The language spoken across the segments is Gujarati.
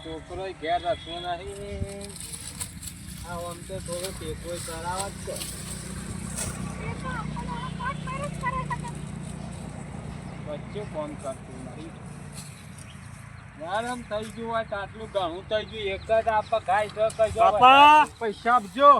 છોકરો ઘેર રસ્તો નહીં. આમ તો થોડો ટેકો કરાવવા જ છે. બચ્ચું ફોન કરતું નહીં. યાર આમ થઈ ગયું હોય તો આટલું ઘણું થઈ ગયું. એક જ આપવા ગાય તો કજો બાપા પૈસા આપજો.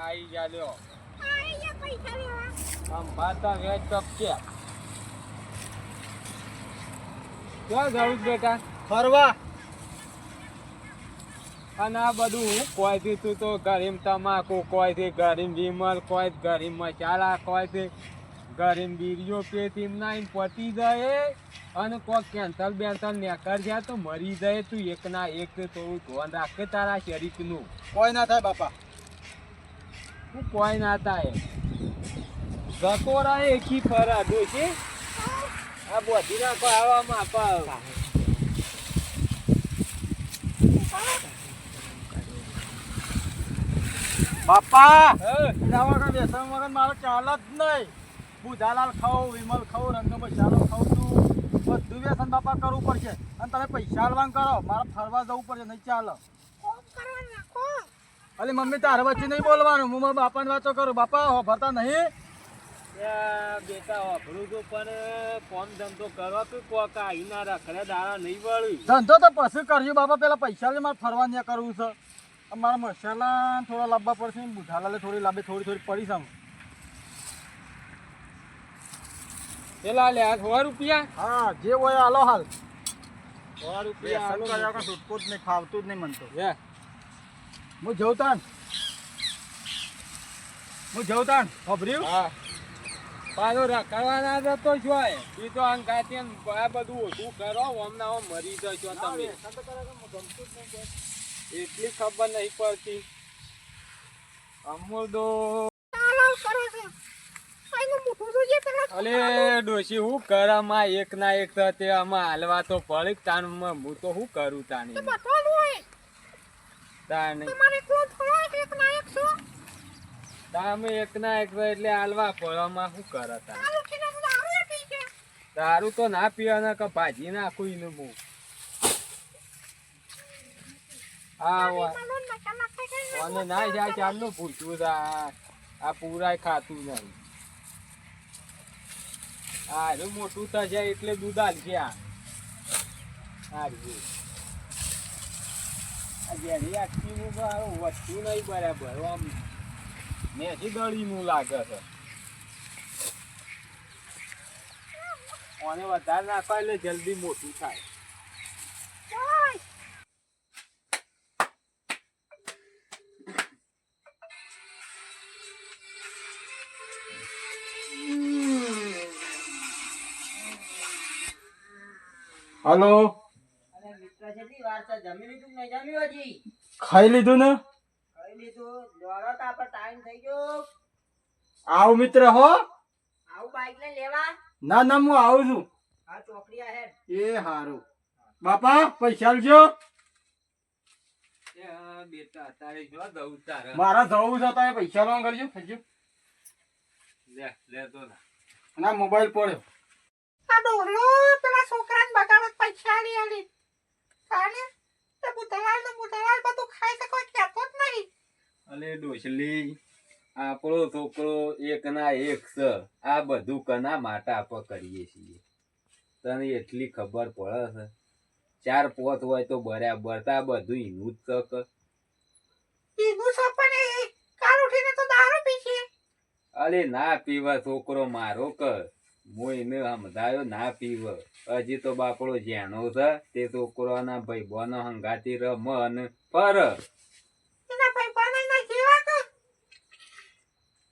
આઈ જા લ્યો. આમ પાતા વેચ ટપકે. ક્યાં જવું છે બેટા? ફરવા. અને આ બધું હું કોઈથી તું તો ગરીમ તમાકુ, કોઈથી ગરીમ વિમલ, કોઈ ગરીમ મસાલા, કોઈથી ગરીમ બીડીઓ પેથી નાઈને પતી જાય. અને કોઈ કેન્સલ બેન્સલ નેકર જાય તો મરી જાય. તું એક ના એક થોડું ધ્યાન રાખે તારા શરીરનું. કોઈ ના થાય બાપા. હું કોઈ ના થાય. ગકોરા એકી ફરા ડોશી. આ બધી નાખો આવામાં આપા. બાપા એના વગર વ્યસન વગર મારો ચાલ જ નહીં. બુધાલાલ ખાઉં, વિમલ ખાઉં, રંગમાં ચાલો ખાઉં છું. બધું વ્યસન બાપા કરવું પડશે. અને તમે પૈસા આલવાનું કરો. મારે ફરવા જવું પડશે, નહીં ચાલો. અલી મમ્મી તારે વચ્ચે નહીં બોલવાનું. હું મારા બાપાની વાતો કરું. બાપા ભરતા નહીં. બેટા વાપરું છું પણ કોમ ધંધો કરવા કે કોક આઈના રખડે દાડા નહીં વળી. ધંધો તો પછી કરજો બાપા. પેલા પૈસા મારે ફરવા ત્યાં કરવું છે. મારા મસાલા થોડા લાવવા પડશે. બુધાલાલે થોડી લાંબી થોડી પડી છે. પેલા લે 100 રૂપિયા. હા જે હોય હાલો હાલ. 100 રૂપિયા છૂટકો જ નહીં, ખાવતું જ નહીં મનતો. હું જવતાન ખબર્યું. હા પાછો રખડવાના જતો છો. એ તો અંગાથી આ બધું ઓછું કરો. હમણાં મરી જશો તમે. એટલી ખબર નહીં પડતી. અમુદો અલે ડોશી હું કરામાં એક ના એક તે આમાં હાલવા તો પડી. તાનમાં હું તો શું કરું તાની તાને તમે એક ના એક એટલે હાલવા પડવામાં શું કરે તારું તો ના પીવાના કે ભાજી નાખું એનું હું. અને ના જાય ચાલનું પૂછવું. આ પૂરાય ખાતું નહીં. આ મોટું થશે એટલે દૂધ હાલશે. આ જેની આખી વધતું નહીં બરાબર. આમ મેથી દળીનું લાગે છે. અને વધારે નાખવા એટલે જલ્દી મોટું થાય. હલો ખાઈ લીધું ને? આવું મિત્ર હો. ના ના હું આવું છું. એ હારું. બાપા પૈસા આલજો. બેટા તારે જો દઉં તારે મારા જવું છે તારે પૈસા લોન કરજો. લે તો ના મોબાઈલ પડ્યો. પેલા છોકરાને બગાડત પૈસા આલી કાને તે બુધલાલ બધું ખાઈ શકે કેતો જ નહીં. અલે ડોશલી આપણો છોકરો એક ના એક છે. આ બધું કના માટે આપણે કરીએ છીએ તને એટલી ખબર પડે છે. 4 પોત હોય તો બરાબર. તા બધું ઈનું જ તક ઈનું સપને કાલ ઉઠીને તો દારૂ પીશે. અલે ના પીવા છોકરો મારો કર. હું એને સમજાયો ના પીવ. હજી તો બાપડો જેનો છે તે છોકરોના ભાઈબંધો હંગાતી રમ અને ફર.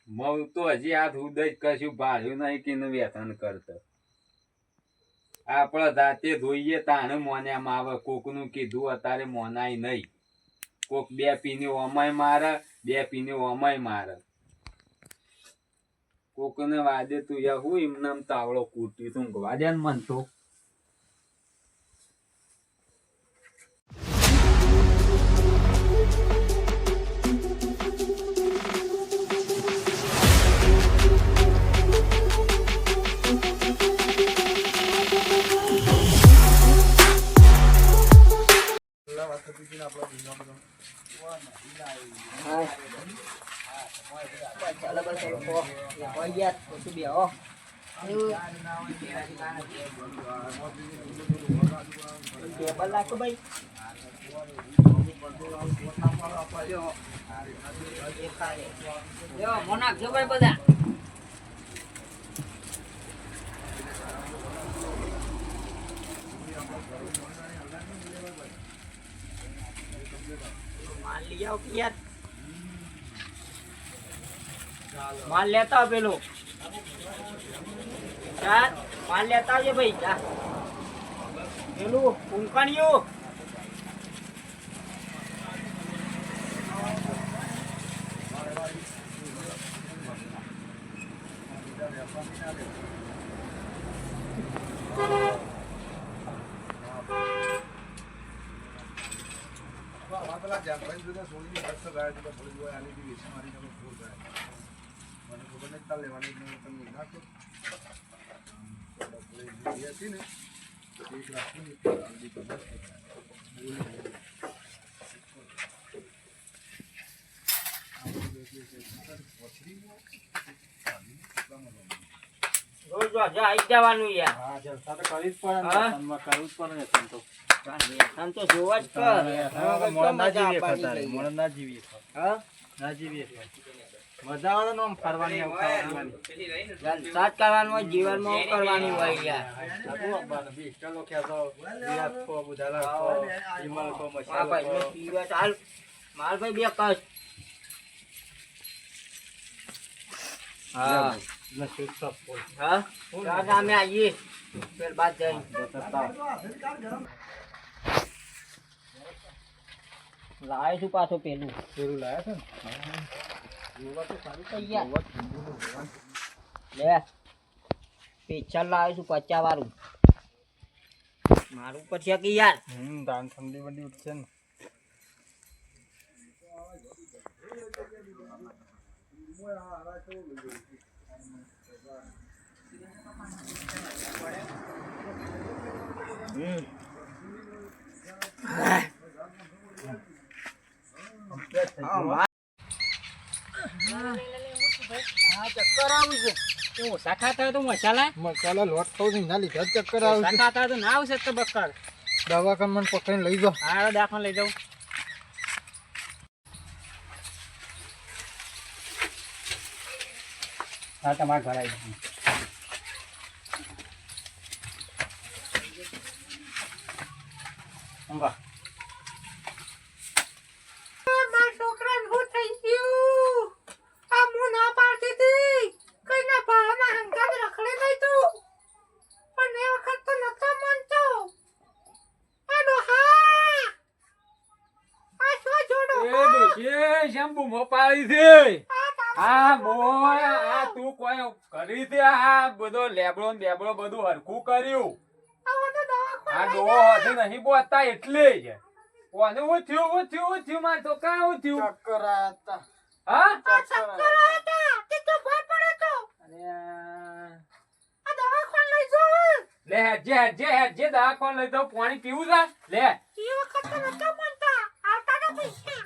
મઉ તો હજી હાથ ઉદય કશું ભાળ્યું નહીં કે વ્યસન કરતો. આપડે જાતે જોઈએ તાણે મોન્યામાં આવે. કોકનું કીધું અત્યારે મોનાય નહીં. કોક 2 પીને ઓમાય મારે, 2 પીને ઓમાય મારે. કોકને વાદે તું હું એમને તાવડો કૂટી તું વાદે મન તો ચાલો બસ કોઈ ગયા પછી બે હો ટેબલ રાખો ભાઈ મોનાક જો ભાઈ બધા માલ લઈ આવો કે યાર માલ લેતા આવો પેલો ચાલ માલ લેતા આવજો ભાઈ જા પેલું ઉંકાણિયું રોજ જા આવી જવાનું યાર હા જલસા તો કરવી જ પડે ને હા? ધનમાં કરવું જ પડે ને ધન તો આમ તો જોવા જ કર મોણ ના જીવીએ આપવાની ખતારે, લઈને. મોણ ના જીવીએ હા ના જીવીએ મજા આવે ને આમ ફરવાની આમ ખાવાની જલસા જ કરવાનું હોય જીવનમાં શું કરવાની હોય યાર ચલો ખેતો વિરાટ કો બુધાલા કો વિમલ કો હા મસાલો ભાઈ કો મેં પીવા ચાલ માલ ભાઈ બે કસ હા ને શુદ્ધ સબ બોલ હા ચાલ સામે આવીએ ફેર બાદ જઈ લાવે છું પાછો પેલું પેલું લાયા છે ને તૈયાર લે પેચર લાવે છું 50 વાળું મારું પછી કે યાર દાન ઠંડી વંડી ઉઠશે ને ચક્કર આવું છે ઓછા ખાતા હોય તો મસાલા મસાલા લોટ ખાવ છે ના લીધા જ ચક્કર આવે ઓછા છે ખાતા હોય તો ના આવશે તો બક્કર દવાખાને મને પકડીને લઈ જાઓ હા દાખલ લઈ જાઉં હા તમારા ઘર આવી અંબા મારા છોકરાને શું થઈ ગયું? આ હું ના પાડતી હતી. કઈના બહાના હંગાત રખડે નહીં તું. પણ એ વખત તો નતો માનતો. આ ડોહા! આ શું જોડો? એ ડોશી શેમ બૂમો પાડી છે આ મોય આ તું કોઈ કરી દે આ બધો લેબડો ને બેબડો બધું હરખું કર્યું આવો તો દવાખાને આ લઈ ડોહો જા. હજી નહીં બોલતા એટલે જ કોને હું થયું મારે તો કાં હું થયું ચક્કર આયા તા હા આ ચક્કર આવ્યા હતા. તે તો ભય પડે તો. અરે આ દવાખાને લઈ જાઓ. લે હેડજે દવાખાને લઈ જાઉં પાણી પીવું છે લે એ વખત તો નતો માનતા. આવતા ના પૈસા.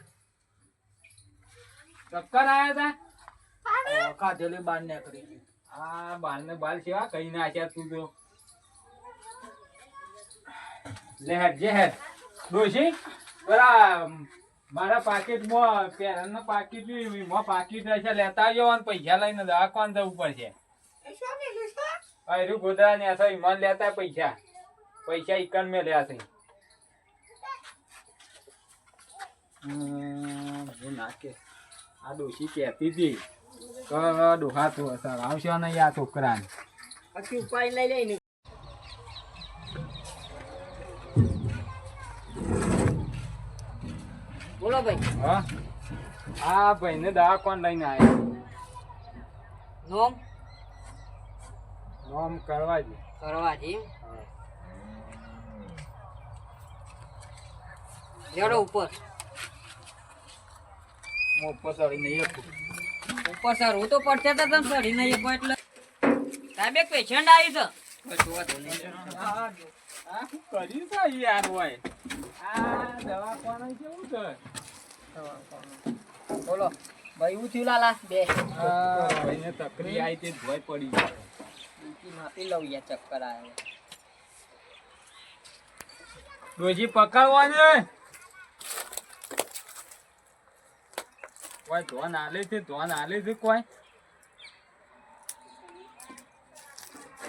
ચક્કર આયા તા તારે? ખાધેલી બાર નીકળી આ બાલ ને બાલ સેવા કઈ નાખ્યા તું તો લે હેડ ડોશી પેલા મારા પાકીટમાં પેરાના પાકીટ માં પાકીટ હશે લેતા આવજો અને પૈસા લઈને દવાખાને જવું પડશે એ શું મેલ્યું છે? અરે ગોદરા ને આ ઈમાન લેતા પૈસા ઈકન મેં લ્યા છે નાખે આ ડોશી કહેતી હતી કે ડોહા તો સર આવશે નહીં આ છોકરાને પછી ઉપાય લઈ લઈને બોલો ભાઈ હા આ ભાઈને દવાખાને લઈને આવ્યા નોમ નોમ કરવા જ કરવા જી જડો ઉપર ઉપર ચડી નહીં ઉપર સર હું તો પડશે તો તમે સડી નહીં એટલે સાહેબ એક પેશન્ટ આવી છે આ શું કર્યું છે યાર હોય આ દવાખાનું કેવું છે બોલો ભાઈ હું થયું લાલા બે ભાઈને તકલીફ આવી તે ભોય પડી ગયો માપી લઉં યાર ચક્કર આવ્યો ડોજી પકડવાને કોઈ ધોન આલે છે કોઈ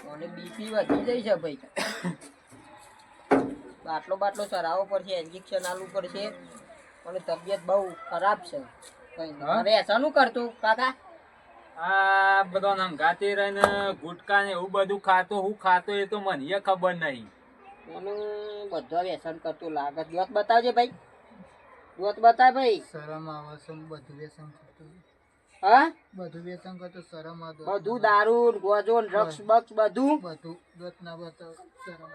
મને બીપી વધી જાય છે ભાઈ બાટલો ચરાવવો પડશે ઇન્જેક્શન આલવું પડશે અને તબિયત બહુ ખરાબ છે હવે એસાનું કરતું કાકા આ બધો નંગાતી રહીને ગુટકા ને એવું બધું ખાતો એ તો મને ખબર નહીં મને બધો વ્યસન કરતું લાગે જોત બતાવજે ભાઈ જોત બતાવ ભાઈ શરમ આવે છે બધું વ્યસન કરતું હા બધું વ્યસન કરતું શરમ આવે બધું દારૂ ગોજો ડ્રગ્સ બક્સ બધું બધું દોત ના બતાવ શરમ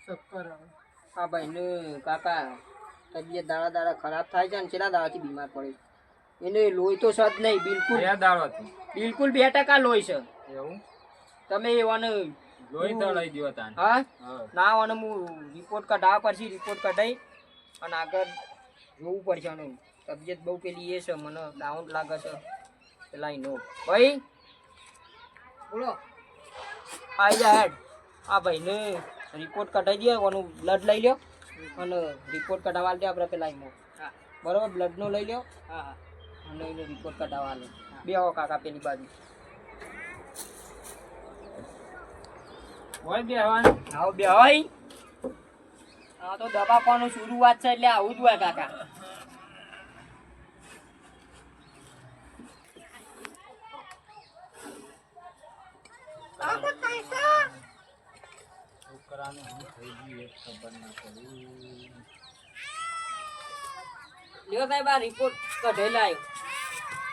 ચક્કર આવે હા ભાઈ ને કાકા તબિયત દાડા ખરાબ થાય છે ને છેલ્લા દાડાથી બીમાર પડે એને લોહી તો સદ નહીં બિલકુલ કયા દાડોથી બિલકુલ 2% લોહી છે એવું તમે એવાને લોહી તો લઈ દ્યો તાન હા હા ના અને હું રિપોર્ટ કઢાવવા પડશે રિપોર્ટ કઢાઈ અને આગળ જોવું પડશે અને તબિયત બહુ પેલી એ છે મને ડાઉન લાગે છે પેલા નો ભાઈ બોલો આઈ જા હેડ આ ભાઈને રિપોર્ટ કઢાઈ દે એનું બ્લડ લઈ લ્યો અને રિપોર્ટ કઢાવવા દે આપણે પેલા નો હા બરોબર બ્લડનો લઈ લ્યો હા હા અને એનો રિપોર્ટ કઢાવવા લે બે આવો કાકા પેલી બાજુ હોય બેહવાનું આવો બે હોય આ તો દબાવવાનું શરૂઆત છે એટલે આવું જ હોય કાકા છોકરાને શું થઈ ગયું એ ખબર ના પડી લ્યો સાહેબ આ રિપોર્ટ કઢેલા આવ્યો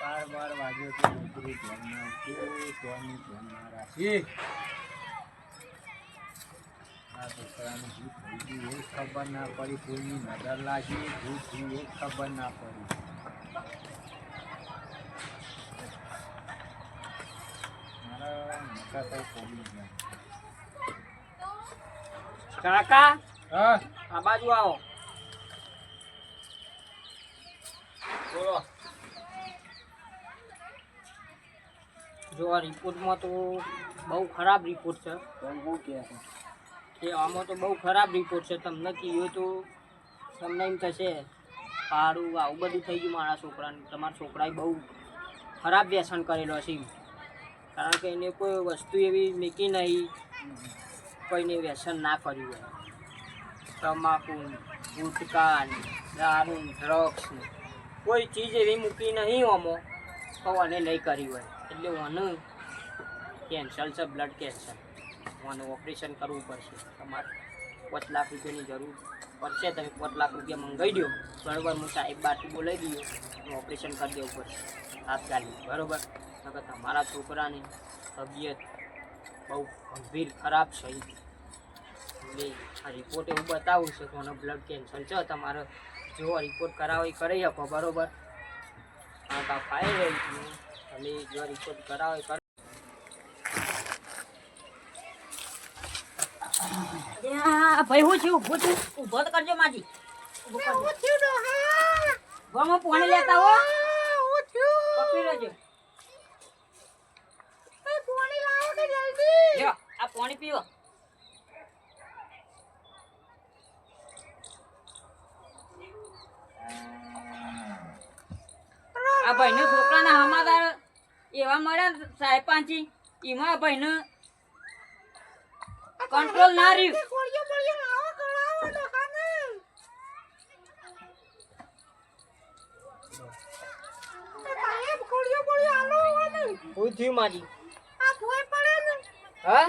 12 વાગ્યો તો નોકરી ધ્યાનમાં આવતી, તોની ધ્યાનમાં રાખી. આ છોકરાને શું થઈ ગયું એ ખબર ના પડી, કોઈની નજર લાગી શું થયું એ ખબર ના પડી. મારા નકા તો પડી ગયા. કાકા હા આ બાજુ આવો બોલો. જો આ રિપોર્ટમાં તો બહુ ખરાબ રિપોર્ટ છે કે આમાં તો બહુ ખરાબ રિપોર્ટ છે. તમને કીધું તો તમને એમ થશે સારું આવું બધું થઈ ગયું મારા છોકરાને. તમારા છોકરાએ બહુ ખરાબ વ્યસન કરેલો છે, કારણ કે એને કોઈ વસ્તુ એવી મૂકી નહીં કોઈને વ્યસન ના કર્યું હોય. તમાકુ, ગુટકા, દારૂ, ડ્રગ્સ કોઈ ચીજ એવી મૂકી નહીં આમાં તો એને નહીં કરી હોય. એટલે મને કેન્સર છે, બ્લડ કેન્સર. મને ઓપરેશન કરવું પડશે. તમારે 5 લાખ રૂપિયાની જરૂર પડશે. તમે 5 લાખ રૂપિયા મંગાવી દો બરાબર. હું સાહેબ બારથી બોલાવી દઉં, ઓપરેશન કરી દેવું પડશે તાત્કાલિક બરાબર. નકર તમારા છોકરાની તબિયત બહુ ગંભીર ખરાબ છે. એટલે આ રિપોર્ટ એવું બતાવું છે કે મને બ્લડ કેન્સર છે. તમારે જો રિપોર્ટ કરાવો એ કરી શકો બરાબર. આ કા ફાઇલ રહી તમે જો રિપોર્ટ કરાવો એ કરો. ભાઈ હું છું ઊભો છું, ઊભો તો કરજો માજી. ગમો પાણી લેતા હો, પકડી લેજો. લ્યો આ પાણી પીવો. આ ભાઈને છોકરાના હમાદાર એવા મળ્યા સાહેબ પાંચી, એમાં ભાઈને કંટ્રોલ ના રહ્યું. શું થયું માજી? હા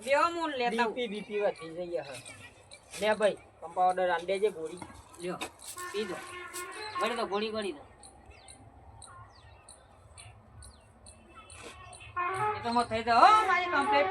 બેહો હું લેતા બીપી વધી જઈએ. હા લે ભાઈ કમ્પાઉન્ડર આલ દેજે ગોળી. લ્યો પી દો. ગળી દો ગોળી ગળી દો. એ તો મત થઈ દો હો મારી કમ્પ્લીટ.